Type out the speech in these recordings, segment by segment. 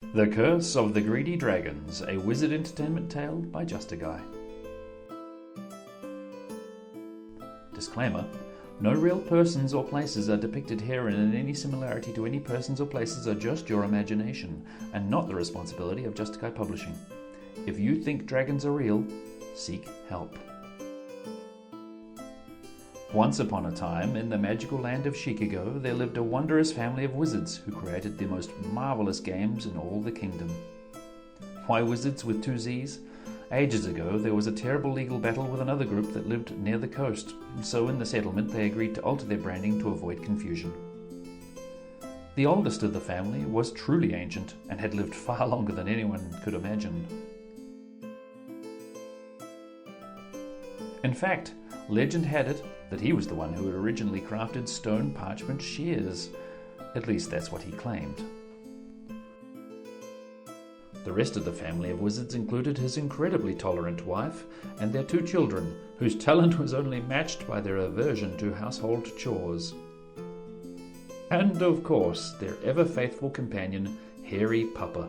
The Curse of the Greedy Dragons, a Wizard entertainment tale by JustAGuy. Disclaimer: no real persons or places are depicted herein, and any similarity to any persons or places are just your imagination, and not the responsibility of JustAGuy Publishing. If you think dragons are real, seek help. Once upon a time, in the magical land of Chicago, there lived a wondrous family of wizards who created the most marvelous games in all the kingdom. Why Wizzards with two Z's? Ages ago, there was a terrible legal battle with another group that lived near the coast, so in the settlement they agreed to alter their branding to avoid confusion. The oldest of the family was truly ancient and had lived far longer than anyone could imagine. In fact, legend had it that he was the one who had originally crafted stone parchment shears. At least that's what he claimed. The rest of the family of wizards included his incredibly tolerant wife and their two children, whose talent was only matched by their aversion to household chores. And, of course, their ever-faithful companion, Hairy Pupper.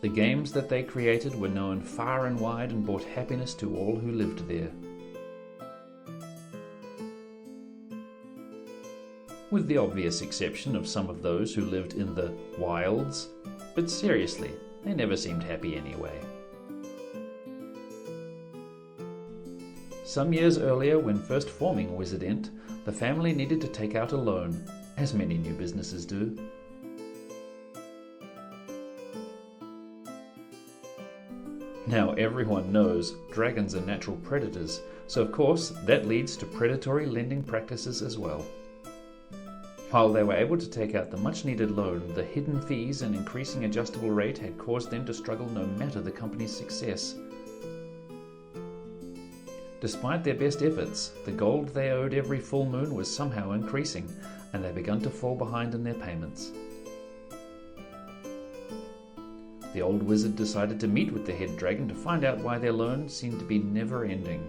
The games that they created were known far and wide and brought happiness to all who lived there. With the obvious exception of some of those who lived in the wilds, but seriously, they never seemed happy anyway. Some years earlier, when first forming Wizard Ent, the family needed to take out a loan, as many new businesses do. Now everyone knows dragons are natural predators, so of course that leads to predatory lending practices as well. While they were able to take out the much needed loan, the hidden fees and increasing adjustable rate had caused them to struggle no matter the company's success. Despite their best efforts, the gold they owed every full moon was somehow increasing, and they began to fall behind in their payments. The old wizard decided to meet with the head dragon to find out why their loan seemed to be never-ending.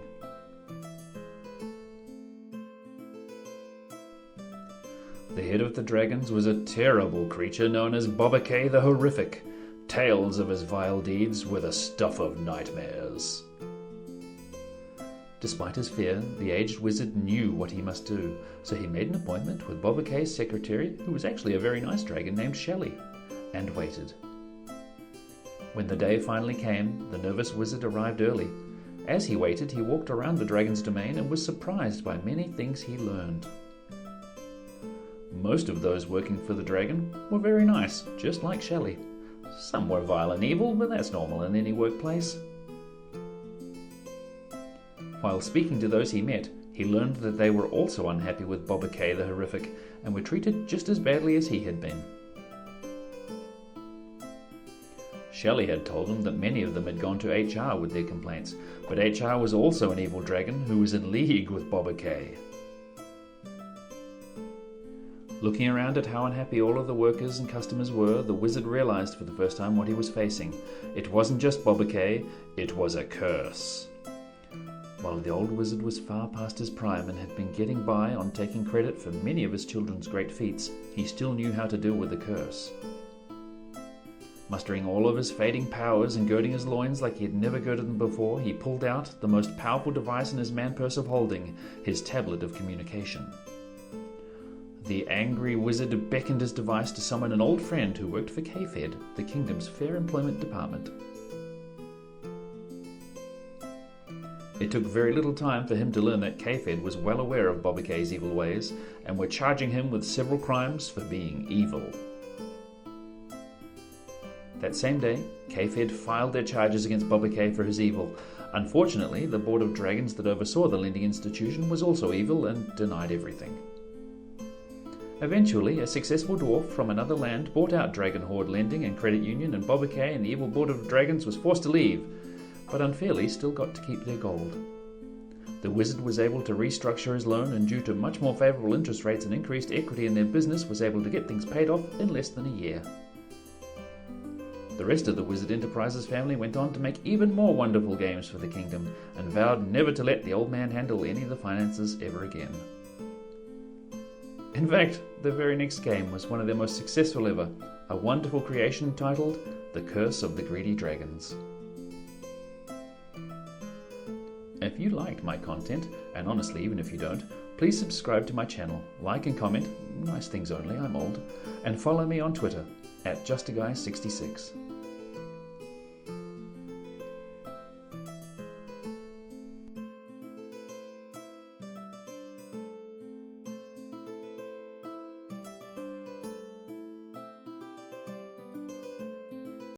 The head of the dragons was a terrible creature known as Bobakay the Horrific. Tales of his vile deeds were the stuff of nightmares. Despite his fear, the aged wizard knew what he must do, so he made an appointment with Bobakay's secretary, who was actually a very nice dragon named Shelley, and waited. When the day finally came, the nervous wizard arrived early. As he waited, he walked around the dragon's domain and was surprised by many things he learned. Most of those working for the dragon were very nice, just like Shelley. Some were vile and evil, but that's normal in any workplace. While speaking to those he met, he learned that they were also unhappy with Bobakay the Horrific and were treated just as badly as he had been. Shelley had told him that many of them had gone to HR with their complaints, but HR was also an evil dragon who was in league with Bobakay. Looking around at how unhappy all of the workers and customers were, the wizard realized for the first time what he was facing. It wasn't just Bobakay, it was a curse. While the old wizard was far past his prime and had been getting by on taking credit for many of his children's great feats, he still knew how to deal with the curse. Mustering all of his fading powers and girding his loins like he had never girded them before, he pulled out the most powerful device in his man-purse of holding, his tablet of communication. The angry wizard beckoned his device to summon an old friend who worked for K-Fed, the kingdom's fair employment department. It took very little time for him to learn that K-Fed was well aware of Bobakay's evil ways and were charging him with several crimes for being evil. That same day, K-Fed filed their charges against Bobakay for his evil. Unfortunately, the board of dragons that oversaw the lending institution was also evil and denied everything. Eventually, a successful dwarf from another land bought out Dragon Horde Lending and Credit Union, and Bobakay and the evil board of dragons was forced to leave, but unfairly still got to keep their gold. The wizard was able to restructure his loan, and due to much more favorable interest rates and increased equity in their business, was able to get things paid off in less than a year. The rest of the Wizard Enterprises family went on to make even more wonderful games for the kingdom, and vowed never to let the old man handle any of the finances ever again. In fact, the very next game was one of their most successful ever, a wonderful creation titled The Curse of the Greedy Dragons. If you liked my content, and honestly even if you don't, please subscribe to my channel, like and comment, nice things only, I'm old, and follow me on Twitter at JustAGuy66.